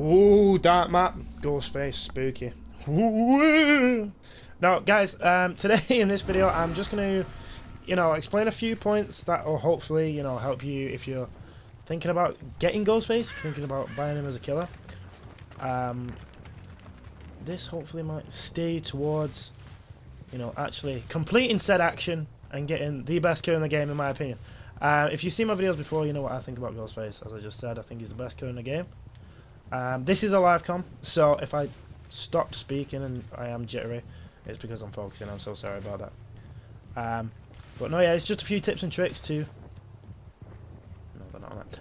Ooh, dark map. Ghostface, spooky. Ooh. Now, guys, today in this video, I'm just going to, explain a few points that will hopefully, help you if you're thinking about getting Ghostface, if you're thinking about buying him as a killer. This hopefully might steer you towards, actually completing said action and getting the best killer in the game, in my opinion. If you've seen my videos before, you know what I think about Ghostface. As I just said, I think he's the best killer in the game. This is a live com, so if I stop speaking and I am jittery, it's because I'm focusing. I'm so sorry about that. But no, yeah, it's just a few tips and tricks to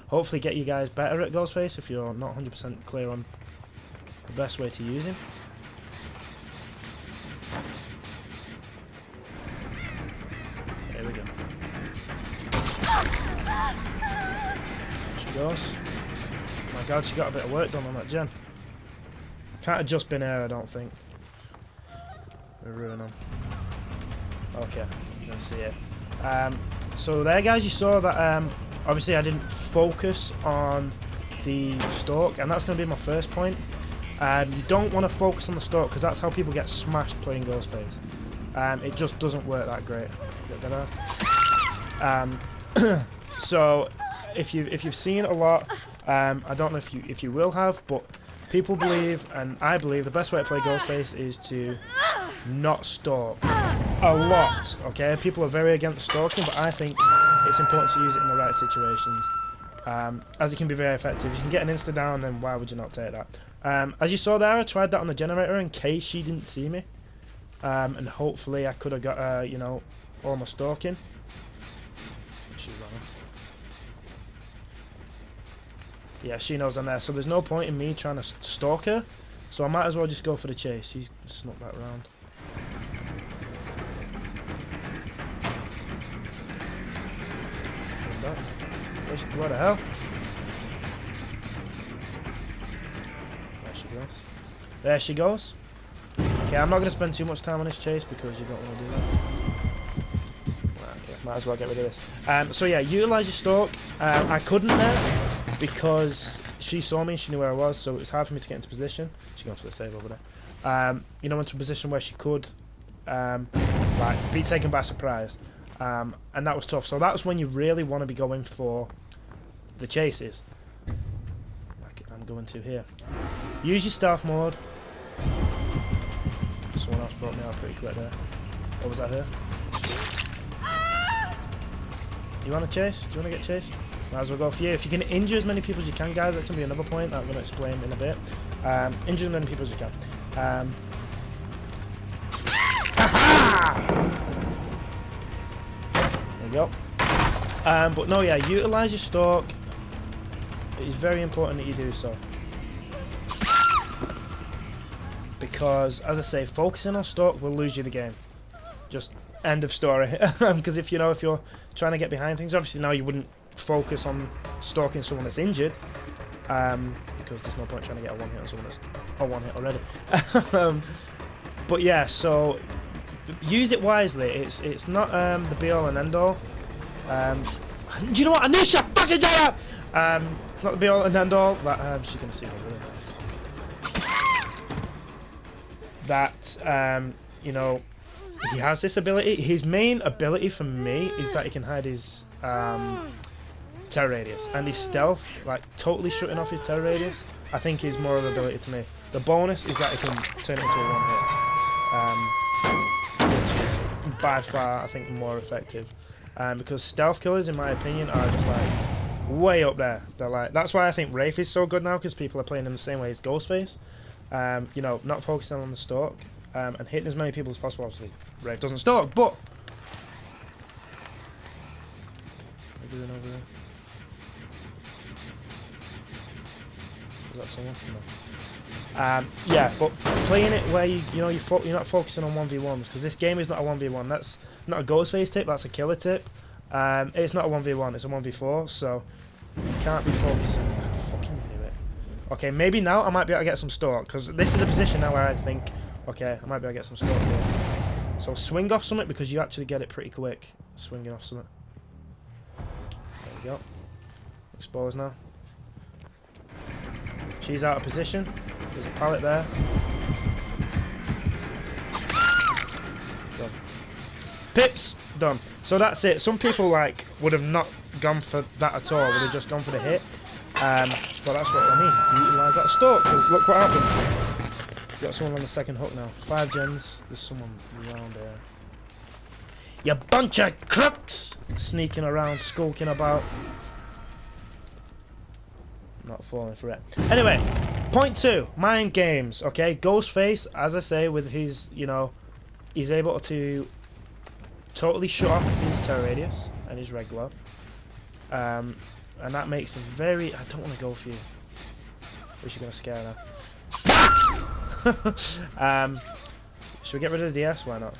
hopefully get you guys better at Ghostface if you're not 100% clear on the best way to use him. There we go. There she goes. Oh my god, she got a bit of work done on that gen. Can't have just been her, I don't think. We're ruining them. Okay, you can see it. So there, guys, you saw that obviously I didn't focus on the stalk, and that's going to be my first point. You don't want to focus on the stalk because that's how people get smashed playing Ghostface. It just doesn't work that great. So if you've seen a lot, I don't know if you will have, but people believe, and I believe, the best way to play Ghostface is to not stalk a lot. Okay, people are very against stalking, but I think it's important to use it in the right situations, as it can be very effective. You can get an insta down, then why would you not take that? As you saw there, I tried that on the generator in case she didn't see me, and hopefully I could have got all my stalking. She's running. Yeah, she knows I'm there, so there's no point in me trying to stalk her, so I might as well just go for the chase. He's snuck that round. Where the hell? There she goes. There she goes. Okay, I'm not going to spend too much time on this chase because you don't want to do that. Okay, might as well get rid of this. So yeah, utilise your stalk. I couldn't there because she saw me, she knew where I was, so it was hard for me to get into position. She's going for the save over there. Into a position where she could be taken by surprise. And that was tough. So that's when you really want to be going for the chases. Like I'm going to here. Use your stealth mode. Someone else brought me out pretty quick there. What was that here? You want to chase? Do you want to get chased? Might as well go for you. If you can injure as many people as you can, guys, that can be another point that I'm going to explain in a bit. Injure as many people as you can. There you go. But no, yeah, utilise your stalk. It is very important that you do so. Because, as I say, focusing on stalk will lose you the game. Just end of story. Because if you're trying to get behind things, obviously now you wouldn't focus on stalking someone that's injured. Because there's no point trying to get a one hit on someone that's a one hit already. But yeah, so use it wisely. It's not the be all and end all. Do you know what? I knew she fucking did that. It's not the be all and end all. But she's gonna see me. That he has this ability. His main ability for me is that he can hide his terror radius, and his stealth, like totally shutting off his terror radius, I think is more of an ability to me. The bonus is that he can turn it into a one hit, which is by far I think more effective. Because stealth killers, in my opinion, are just like way up there. They're like, that's why I think Wraith is so good now, because people are playing in the same way as Ghostface. Not focusing on the stalk and hitting as many people as possible. Obviously, Wraith doesn't stalk, but what are we doing over there? Is that someone? No. Yeah, but playing it where you're not focusing on 1v1s, because this game is not a 1v1. That's not a Ghostface tip. That's a killer tip. It's not a 1v1. It's a 1v4. So you can't be focusing. I fucking knew it. Okay, maybe now I might be able to get some stalk, because this is a position now where I think, okay, I might be able to get some stalk here. So swing off something, because you actually get it pretty quick. Swinging off something. There we go. Exposed now. She's out of position. There's a pallet there. Done. Pips! Done. So that's it. Some people like would have not gone for that at all. Would have just gone for the hit. But that's what I mean. Utilise that stalk, because look what happened. Got someone on the second hook now. 5 gens. There's someone around here. You bunch of crooks! Sneaking around, skulking about. Not falling for it. Anyway, point 2. Mind games. Okay, Ghostface, as I say, with his, you know, he's able to totally shut off his terror radius and his red glow. And that makes him very... I don't want to go for you. Wish you're going to scare her. Should we get rid of the DS? Why not?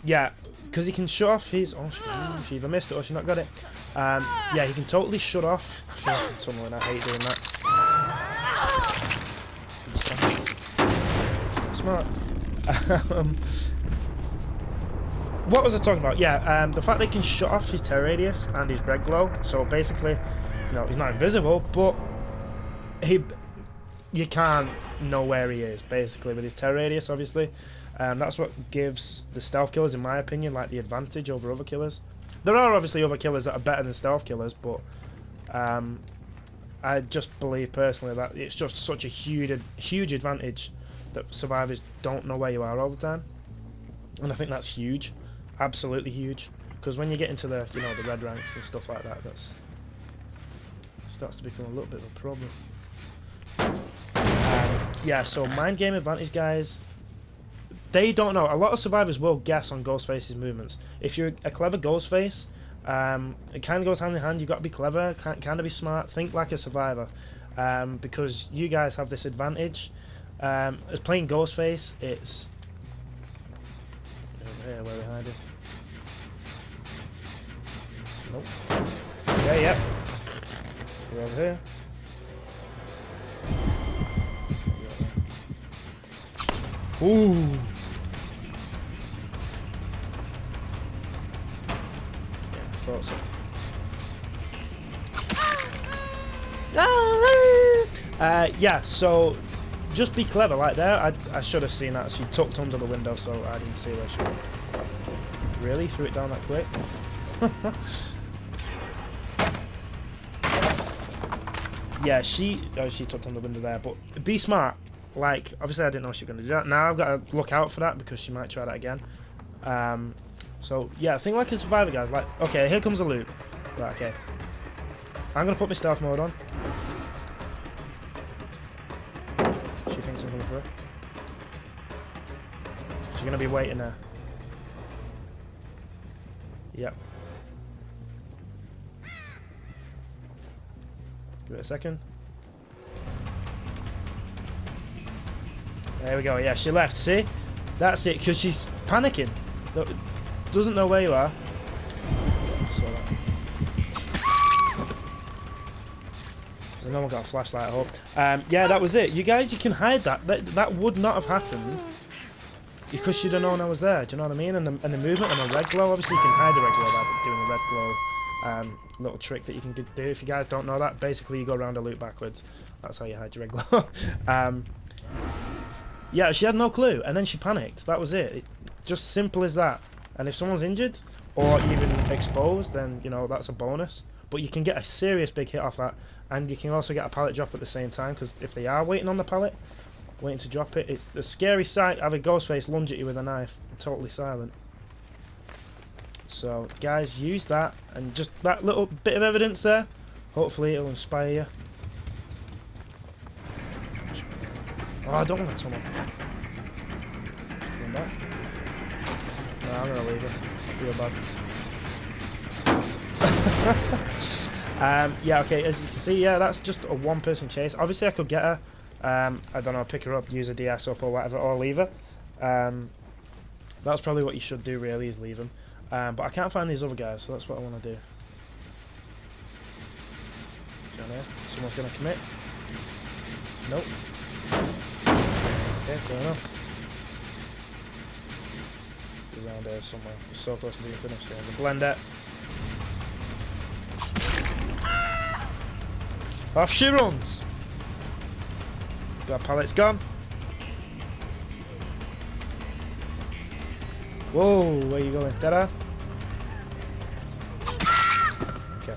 Yeah, because he can shut off his... Oh, she either missed it or she not got it. Yeah, he can totally shut off... I feel like I'm tunnelling. I hate doing that. Smart. What was I talking about? Yeah, the fact that he can shut off his terror radius and his red glow. So basically, you know, he's not invisible, but you can't know where he is, basically, with his terror radius, obviously. That's what gives the stealth killers, in my opinion, like the advantage over other killers. There are obviously other killers that are better than stealth killers, but I just believe personally that it's just such a huge advantage that survivors don't know where you are all the time. And I think that's huge. Absolutely huge. Because when you get into the, you know, the red ranks and stuff like that, that's starts to become a little bit of a problem. Yeah, so mind game advantage, guys. They don't know. A lot of survivors will guess on Ghostface's movements. If you're a clever Ghostface, it kind of goes hand in hand. You've got to be clever, kind of be smart, think like a survivor, because you guys have this advantage. As playing Ghostface, it's over here where we're hiding. Nope. Okay, yep. We're over here. Ooh. Thought so. Yeah, so just be clever like there. I should have seen that. She tucked under the window, so I didn't see where she went. Really? Threw it down that quick? Yeah, she tucked under the window there, but be smart. Like, obviously I didn't know she was going to do that. Now I've got to look out for that because she might try that again. So, yeah, think like a survivor, guys. Like, okay, here comes a loop. Right, okay. I'm going to put my stealth mode on. She thinks I'm coming for her. She's going to be waiting there. Yep. Give it a second. There we go. Yeah, she left. See? That's it, because she's panicking. Doesn't know where you are. No one got a flashlight, I hope. Yeah, that was it. You guys, you can hide that. That would not have happened because she'd have known I was there. Do you know what I mean? And the movement and the red glow. Obviously, you can hide the red glow by doing the red glow little trick that you can do. If you guys don't know that, basically you go around a loop backwards. That's how you hide your red glow. Yeah, she had no clue, and then she panicked. That was it. Just simple as that. And if someone's injured or even exposed, then you know that's a bonus. But you can get a serious big hit off that, and you can also get a pallet drop at the same time, because if they are waiting on the pallet, waiting to drop it, it's a scary sight. Have a Ghostface lunge at you with a knife, totally silent. So guys, use that, and just that little bit of evidence there, hopefully it'll inspire you. Oh, I don't want to tunnel. Going back. No, I'm gonna leave it. I feel bad. Yeah, okay, as you can see, yeah, that's just a one-person chase. Obviously, I could get her. I don't know, pick her up, use a DS up or whatever, or leave her. That's probably what you should do, really, is leave them. But I can't find these other guys, so that's what I want to do. Down here. Someone's going to commit. Nope. Okay, fair enough. Be around here somewhere. It's so close to being finished. There's a blender. Off she runs. Got pallets gone. Whoa, where you going? Dead Okay.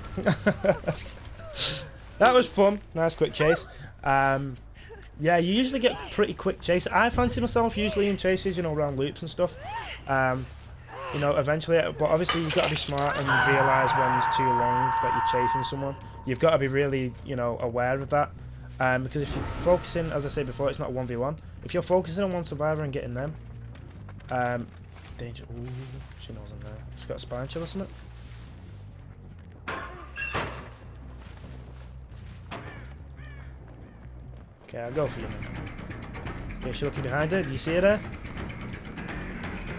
That was fun. Nice quick chase. Yeah, you usually get pretty quick chase. I fancy myself usually in chases, you know, around loops and stuff. You know, eventually, but obviously you've got to be smart and realise when it's too long that you're chasing someone. You've got to be really, you know, aware of that. Because if you're focusing, as I said before, it's not 1v1. If you're focusing on one survivor and getting them, danger. Ooh, she knows I'm there. She's got a spine chill or something. Okay, I'll go for you now. Okay, she's looking behind her. Do you see her there?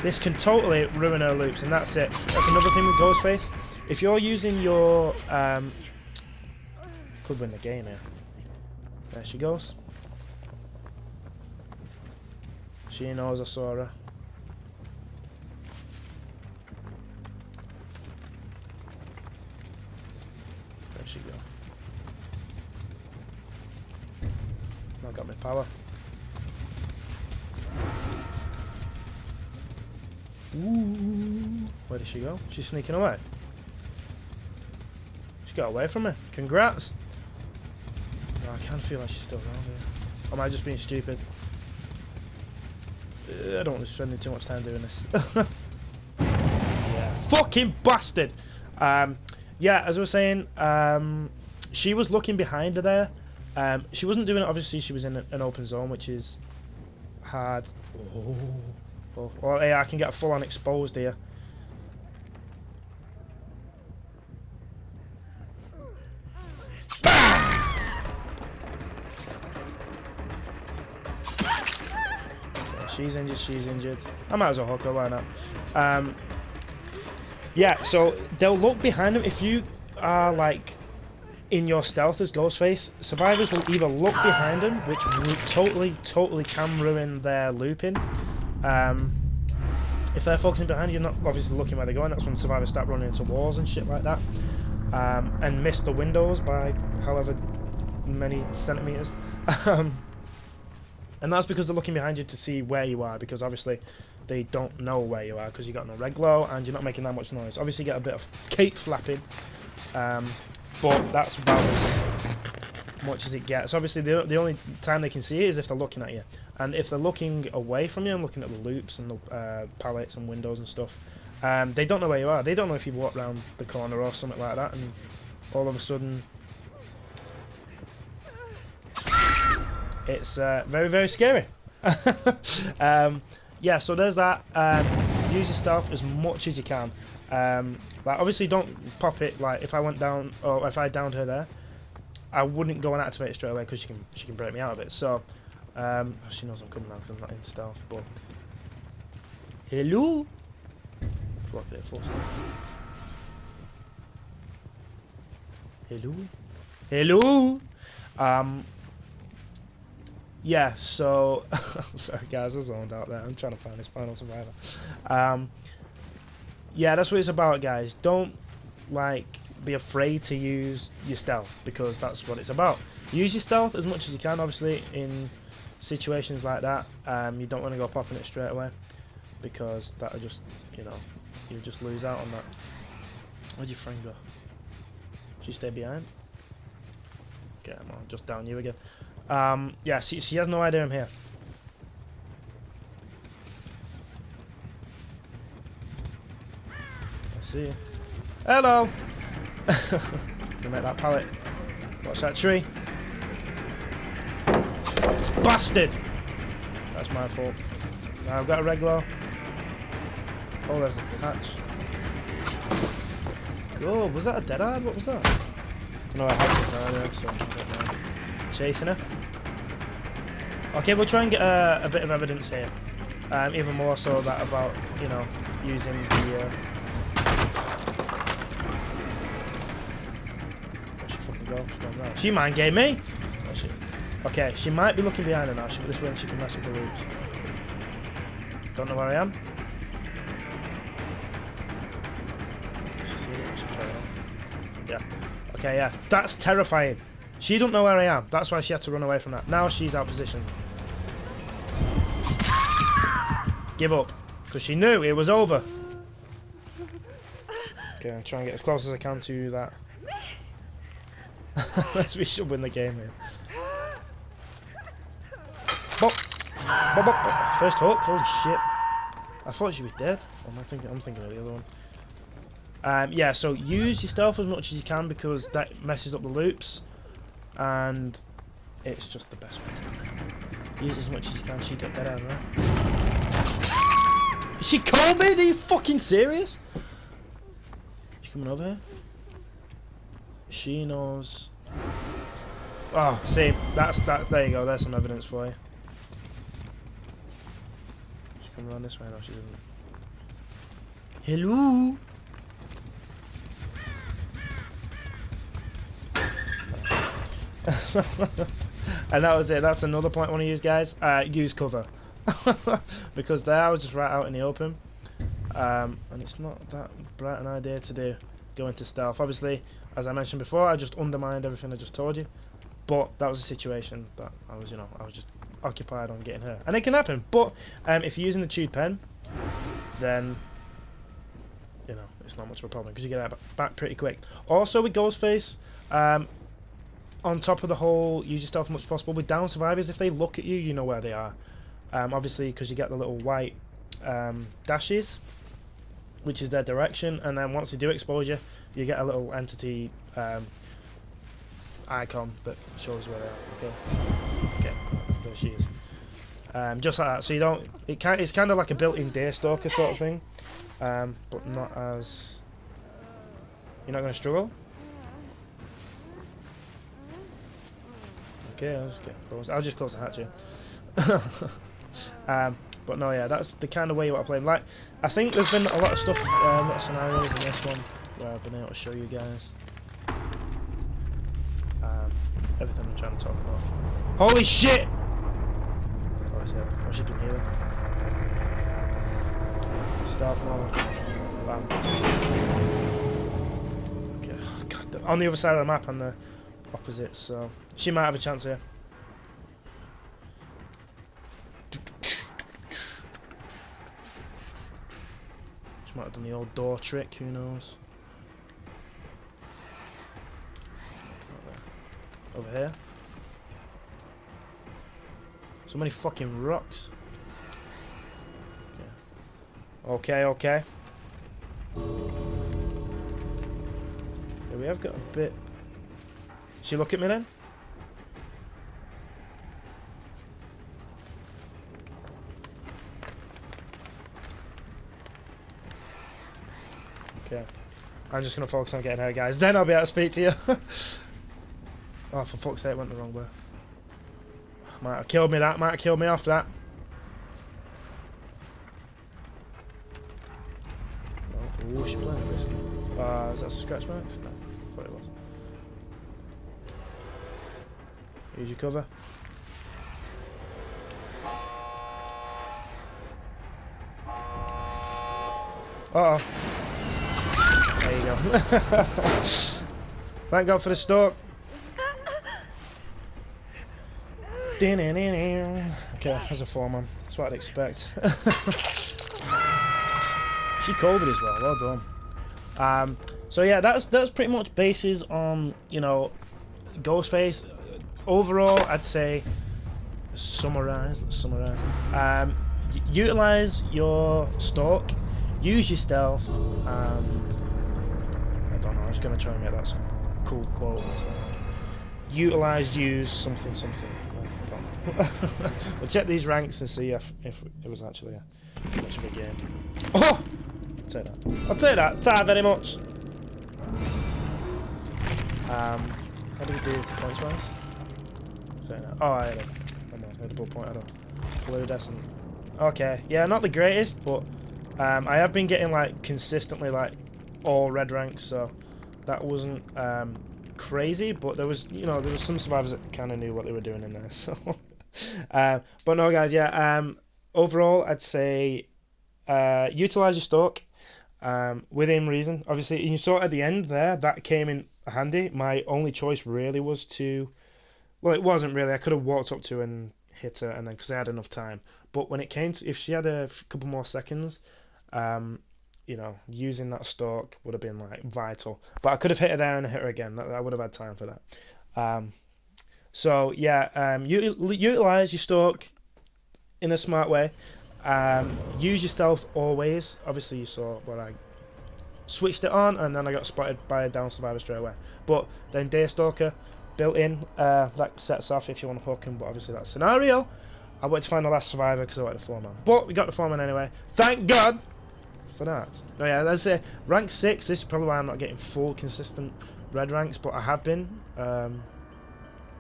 This can totally ruin her loops, and that's it. That's another thing with Ghostface. If you're using your... could win the game here. There she goes. She knows I saw her. There she go. I got my power. Ooh. Where did she go? She's sneaking away. She got away from me. Congrats. No, I kind of feel like she's still around here. Or am I just being stupid? I don't want to be spending too much time doing this. Yeah. Fucking bastard! Yeah, as I was saying, she was looking behind her there. She wasn't doing it, obviously she was in an open zone, which is hard. Oh, yeah, I can get full on exposed here. She's injured, she's injured. I might as well hook her, why not? Yeah, so they'll look behind them. If you are like in your stealth as Ghostface, survivors will either look behind them, which totally can ruin their looping. If they're focusing behind you, you're not obviously looking where they're going. That's when survivors start running into walls and shit like that, and miss the windows by however many centimeters. And that's because they're looking behind you to see where you are, because obviously they don't know where you are because you got no red glow and you're not making that much noise. Obviously you get a bit of cape flapping, but that's about as much as it gets. Obviously the only time they can see it is if they're looking at you, and if they're looking away from you and looking at the loops and the pallets and windows and stuff, they don't know where you are. They don't know if you've walked around the corner or something like that, and all of a sudden it's very, very scary. Yeah, so there's that. Use your stealth as much as you can. Like obviously don't pop it. Like if I went down, or if I downed her there, I wouldn't go and activate it straight away because she can break me out of it. So she knows I'm coming now because I'm not in stealth. But hello, look at it, full stealth. Hello. Yeah, so sorry guys, I zoned out there. I'm trying to find this final survivor. Yeah, that's what it's about, guys. Don't like be afraid to use your stealth, because that's what it's about. Use your stealth as much as you can. Obviously, in situations like that, you don't want to go popping it straight away, because that'll just, you know, you'll just lose out on that. Where'd your friend go? Did she stay behind? Okay, I'm on, just down you again. Yeah, she has no idea I'm here. I see you. Hello! Gonna make that pallet. Watch that tree. Bastard! That's my fault. Now I've got a red glow. Oh, there's a hatch. Oh, was that a dead eye? What was that? No, I had it earlier, so I don't know. Chasing her. Okay, we'll try and get a bit of evidence here. Even more so that about, you know, using the... Where'd she fucking go? She's gone round. She mind gave me! Where's she? Okay, she might be looking behind her now. This way she can mess with the loops. Don't know where I am. She see it? She carry on. Yeah. Okay, yeah. That's terrifying. She don't know where I am. That's why she had to run away from that. Now she's out of position. Give up. Because she knew it was over. Okay, I'm trying to get as close as I can to that. We should win the game here. Bop. Bop, bop, bop. First hook. Holy shit. I thought she was dead. I'm thinking of the other one. Yeah, so use your stealth as much as you can because that messes up the loops. And it's just the best way to do it. Use as much as you can. She got dead out of there. She called me? Are you fucking serious? She coming over here? She knows. Oh, see, that's there you go. There's some evidence for you. She come around this way? No, she doesn't. Hello. And that was it. That's another point I want to use, guys. Use cover. Because there I was just right out in the open. And it's not that bright an idea to do. Go into stealth. Obviously, as I mentioned before, I just undermined everything I just told you. But that was a situation that I was, I was just occupied on getting her. And it can happen. But if you're using the chewed pen, then it's not much of a problem because you get that back pretty quick. Also with Ghostface, on top of the whole use your stealth as much as possible, with down survivors, if they look at you, you know where they are. Obviously, because you get the little white dashes, which is their direction, and then once they do expose you, you get a little entity icon that shows where they are. Okay, there she is. Just like that. So you don't. It's kind of like a built-in Daystalker sort of thing, but not as. You're not going to struggle. Okay, I'll just close the hatch here. But no, yeah, that's the kind of way you want to play. Like, I think there's been a lot of stuff, a lot of scenarios in this one where I've been able to show you guys everything I'm trying to talk about. Holy shit! Oh, yeah, I should be healing. Stealth mode. Bam. Okay, God, on the other side of the map and the opposite, so she might have a chance here. She might have done the old door trick, who knows. Over here. So many fucking rocks. Okay. Okay, we have got a bit. She look at me then? Okay. I'm just going to focus on getting her, guys. Then I'll be able to speak to you. Oh, for fuck's sake, it went the wrong way. Might have killed me that. Might have killed me off that. Oh, she's playing at risk. Is that scratch marks? No, I thought it was. Use your cover. Uh oh. There you go. Thank God for the stalk. Okay, there's a 4-man. That's what I'd expect. She covered as well. Well done. So yeah, that's pretty much bases on Ghostface. Overall, I'd say let's summarize. Utilize your stalk, use your stealth, and I don't know. I was gonna try and get that some cool quote. It's like use something. I don't know. We'll check these ranks and see if it was actually much of a game. Oh, I'll take that. Thank you very much. How do we do points wise? Oh, I had a double point. I don't. Fluorescent. Okay, yeah, not the greatest, but I have been getting like consistently like all red ranks, so that wasn't crazy. But there was some survivors that kind of knew what they were doing in there. So, but no, guys, yeah. Overall, I'd say utilize your stalk within reason. Obviously, you saw at the end there that came in handy. My only choice really was to, well, it wasn't really. I could have walked up to and hit her, and then because I had enough time. But when it came to, if she had a couple more seconds, um, you know, using that stalk would have been like vital. But I could have hit her there and hit her again. I would have had time for that. So yeah, utilize your stalk in a smart way. Use your stealth always. Obviously, you saw what I switched it on, and then I got spotted by a down survivor straight away. But then Daystalker built in, that sets off if you want to hook him. But obviously that scenario, I wanted to find the last survivor because I wanted the foreman. But we got the foreman anyway. Thank God for that. No, yeah, let's say rank 6. This is probably why I'm not getting full consistent red ranks, but I have been.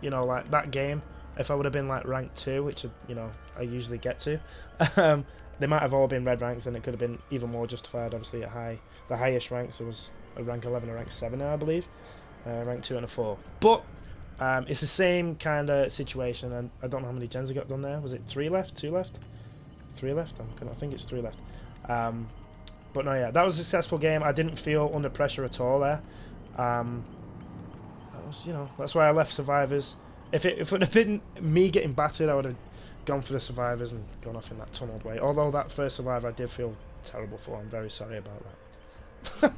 You know, like that game, if I would have been like rank 2, which you know I usually get to, they might have all been red ranks, and it could have been even more justified. Obviously, at the highest ranks, there was a rank 11, a rank 7, I believe, rank 2 and a 4. But it's the same kind of situation, and I don't know how many gens I got done there. Was it 3 left, 2 left, 3 left? I think it's 3 left. But no, yeah, that was a successful game. I didn't feel under pressure at all there. You know, that's why I left survivors. If it would have been me getting battered, I would have gone for the survivors and gone off in that tunneled way. Although that first survivor I did feel terrible for. I'm very sorry about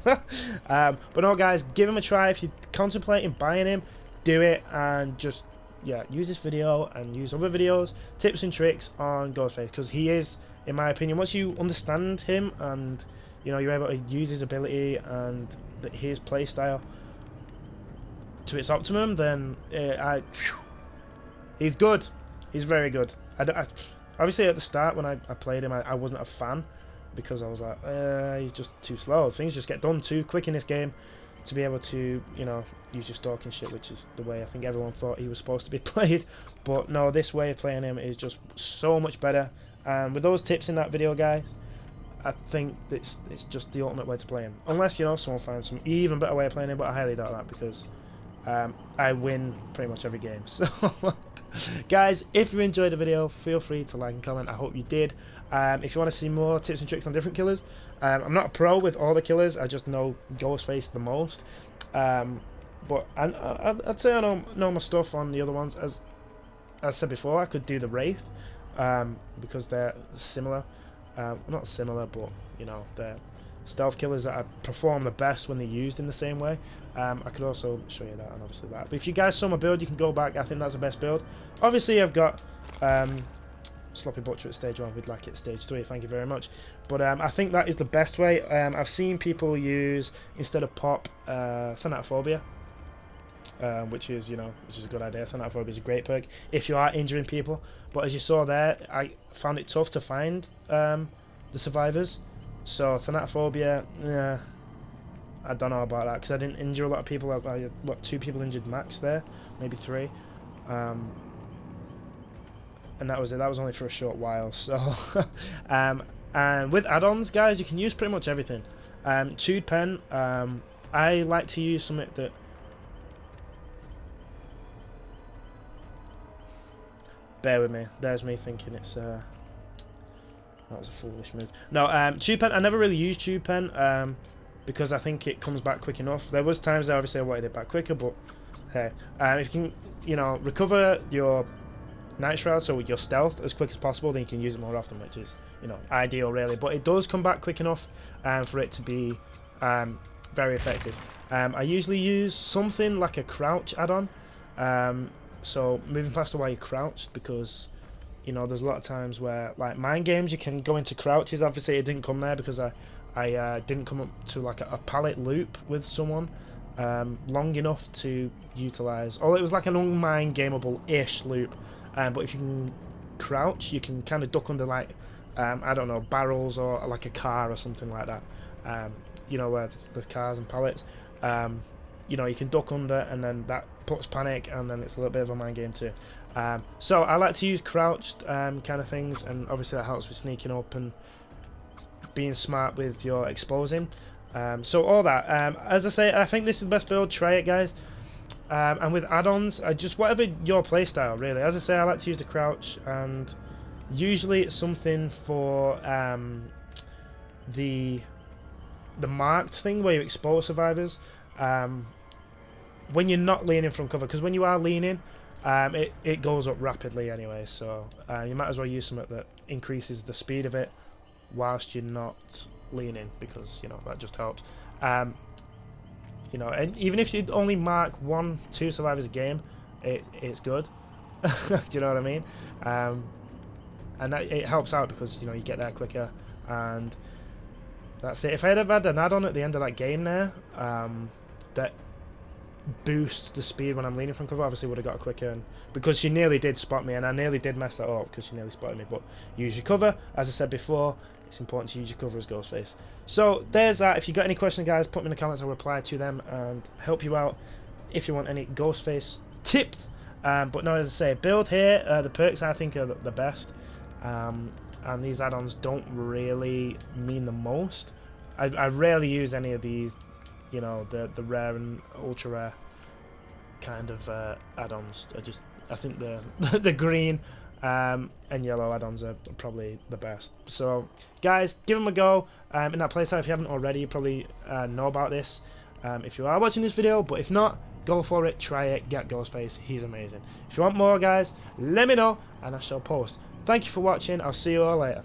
that. But no, guys, give him a try. If you're contemplating buying him, do it, and just use this video and use other videos, tips and tricks on Ghostface, because he is, in my opinion, once you understand him and you know you're able to use his ability and his playstyle to its optimum, then he's good. He's very good. Obviously at the start when I played him, I wasn't a fan because I was like, he's just too slow. Things just get done too quick in this game to be able to, you know, use your stalking shit, which is the way I think everyone thought he was supposed to be played. But no, this way of playing him is just so much better. And with those tips in that video, guys, I think it's just the ultimate way to play him. Unless, you know, someone finds some even better way of playing him, but I highly doubt that because I win pretty much every game. So guys, if you enjoyed the video, feel free to like and comment. I hope you did. If you want to see more tips and tricks on different killers, I'm not a pro with all the killers, I just know Ghostface the most. But I'd say I know my stuff on the other ones. As I said before, I could do the Wraith because they're similar. Not similar, but you know, they're stealth killers that perform the best when they're used in the same way. I could also show you that and obviously that. But if you guys saw my build, you can go back. I think that's the best build. Obviously, I've got Sloppy Butcher at stage 1 with Lack at stage 3. Thank you very much. But I think that is the best way. I've seen people use, instead of pop, Thanatophobia. Which is, you know, which is a good idea. Thanatophobia is a great perk if you are injuring people. But as you saw there, I found it tough to find the survivors. So Thanatophobia, yeah, I don't know about that because I didn't injure a lot of people. I had, what, 2 people injured max there, maybe 3, and that was it. That was only for a short while. So, and with add-ons, guys, you can use pretty much everything. Chewed pen, I like to use something that. Bear with me. There's me thinking it's that was a foolish move. No, tube pen. I never really used tube pen because I think it comes back quick enough. There was times that obviously I wanted it back quicker, but hey, if you can, you know, recover your Night Shroud, so your stealth as quick as possible, then you can use it more often, which is, you know, ideal really. But it does come back quick enough for it to be very effective. I usually use something like a crouch add-on. So moving faster while you're crouched, because you know there's a lot of times where, like mind games, you can go into crouches. Obviously it didn't come there because I didn't come up to like a pallet loop with someone long enough to utilize, or it was like an unmind gameable ish loop, but if you can crouch, you can kind of duck under like I don't know, barrels or like a car or something like that. You know, where there's cars and pallets. You know, you can duck under, and then that puts panic, and then it's a little bit of a mind game too. So I like to use crouched kind of things, and obviously that helps with sneaking up and being smart with your exposing. So all that. As I say, I think this is the best build. Try it, guys. And with add-ons, just whatever your playstyle really. As I say, I like to use the crouch, and usually it's something for the marked thing where you expose survivors. when you're not leaning from cover, because when you are leaning, it goes up rapidly anyway. So you might as well use something that increases the speed of it whilst you're not leaning, because you know that just helps. You know, and even if you only mark 1-2 survivors a game, it's good. Do you know what I mean? And it helps out because you know you get there quicker, and that's it. If I had had an add-on at the end of that game there, that boosts the speed when I'm leaning from cover, obviously would have got quicker, and because she nearly did spot me, and I nearly did mess that up because she nearly spotted me. But use your cover, as I said before, it's important to use your cover as Ghostface. So there's that. If you got any questions, guys, put them in the comments. I'll reply to them and help you out if you want any Ghostface tips. But no, as I say, build here. The perks I think are the best, and these add-ons don't really mean the most. I rarely use any of these, you know, the rare and ultra rare kind of add-ons. I think the green and yellow add-ons are probably the best. So guys, give them a go in that playstyle. If you haven't already, you probably know about this if you are watching this video, but if not, go for it, try it, get Ghostface, he's amazing. If you want more, guys, let me know and I shall post. Thank you for watching, I'll see you all later.